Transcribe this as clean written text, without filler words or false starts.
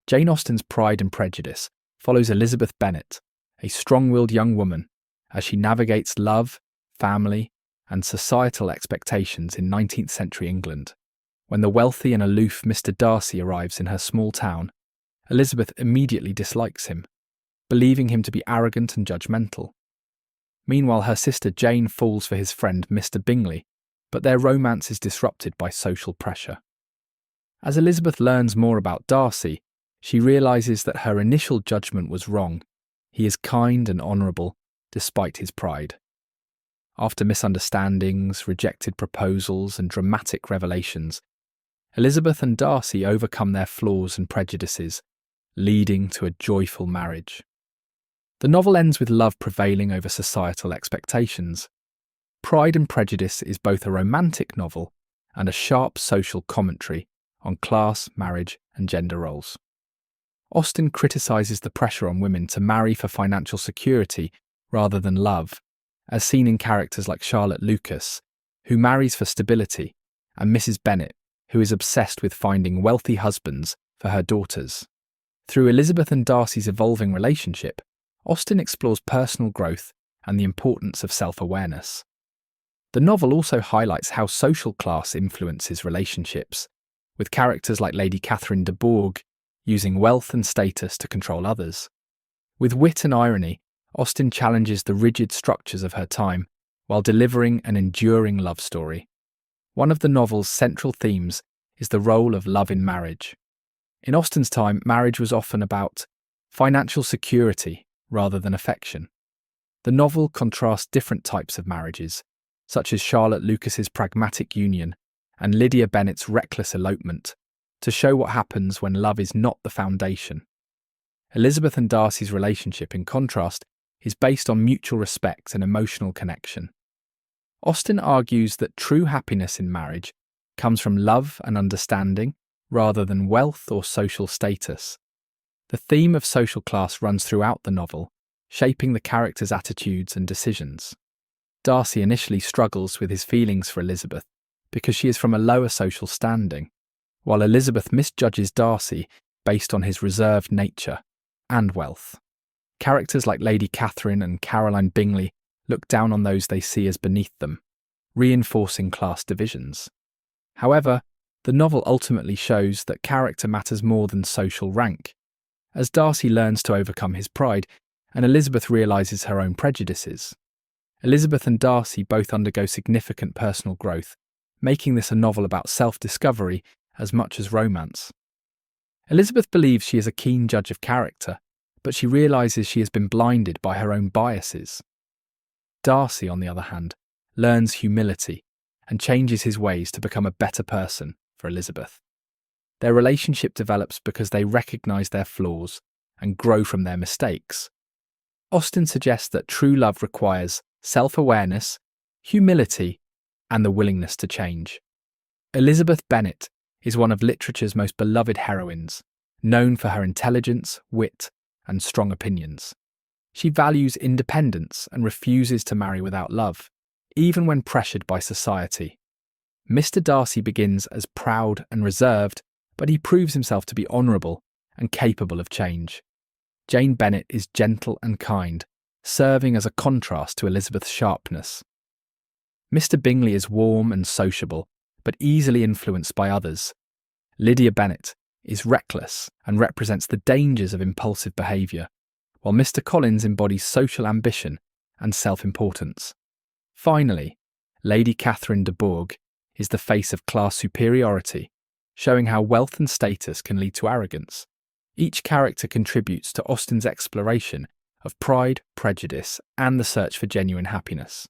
Jane Austen's Pride and Prejudice follows Elizabeth Bennet, a strong-willed young woman, as she navigates love, family, and societal expectations in 19th century England. When the wealthy and aloof Mr. Darcy arrives in her small town, Elizabeth immediately dislikes him, believing him to be arrogant and judgmental. Meanwhile, her sister Jane falls for his friend Mr. Bingley, but their romance is disrupted by social pressure. As Elizabeth learns more about Darcy, she realises that her initial judgment was wrong. He is kind and honourable, despite his pride. After misunderstandings, rejected proposals, and dramatic revelations, Elizabeth and Darcy overcome their flaws and prejudices, leading to a joyful marriage. The novel ends with love prevailing over societal expectations. Pride and Prejudice is both a romantic novel and a sharp social commentary on class, marriage, and gender roles. Austen criticises the pressure on women to marry for financial security rather than love, as seen in characters like Charlotte Lucas, who marries for stability, and Mrs. Bennet, who is obsessed with finding wealthy husbands for her daughters. Through Elizabeth and Darcy's evolving relationship, Austen explores personal growth and the importance of self-awareness. The novel also highlights how social class influences relationships, with characters like Lady Catherine de Bourgh using wealth and status to control others. With wit and irony, Austen challenges the rigid structures of her time while delivering an enduring love story. One of the novel's central themes is the role of love in marriage. In Austen's time, marriage was often about financial security rather than affection. The novel contrasts different types of marriages, such as Charlotte Lucas's pragmatic union and Lydia Bennet's reckless elopement, to show what happens when love is not the foundation. Elizabeth and Darcy's relationship, in contrast, is based on mutual respect and emotional connection. Austen argues that true happiness in marriage comes from love and understanding rather than wealth or social status. The theme of social class runs throughout the novel, shaping the characters' attitudes and decisions. Darcy initially struggles with his feelings for Elizabeth because she is from a lower social standing, while Elizabeth misjudges Darcy based on his reserved nature and wealth. Characters like Lady Catherine and Caroline Bingley look down on those they see as beneath them, reinforcing class divisions. However, the novel ultimately shows that character matters more than social rank. As Darcy learns to overcome his pride, and Elizabeth realises her own prejudices, Elizabeth and Darcy both undergo significant personal growth, making this a novel about self-discovery as much as romance. Elizabeth believes she is a keen judge of character, but she realises she has been blinded by her own biases. Darcy, on the other hand, learns humility and changes his ways to become a better person for Elizabeth. Their relationship develops because they recognise their flaws and grow from their mistakes. Austen suggests that true love requires self-awareness, humility, and the willingness to change. Elizabeth Bennet is one of literature's most beloved heroines, known for her intelligence, wit, and strong opinions. She values independence and refuses to marry without love, even when pressured by society. Mr. Darcy begins as proud and reserved, but he proves himself to be honourable and capable of change. Jane Bennet is gentle and kind, serving as a contrast to Elizabeth's sharpness. Mr. Bingley is warm and sociable, but easily influenced by others. Lydia Bennet is reckless and represents the dangers of impulsive behaviour, while Mr. Collins embodies social ambition and self-importance. Finally, Lady Catherine de Bourgh is the face of class superiority, showing how wealth and status can lead to arrogance. Each character contributes to Austen's exploration of pride, prejudice, and the search for genuine happiness.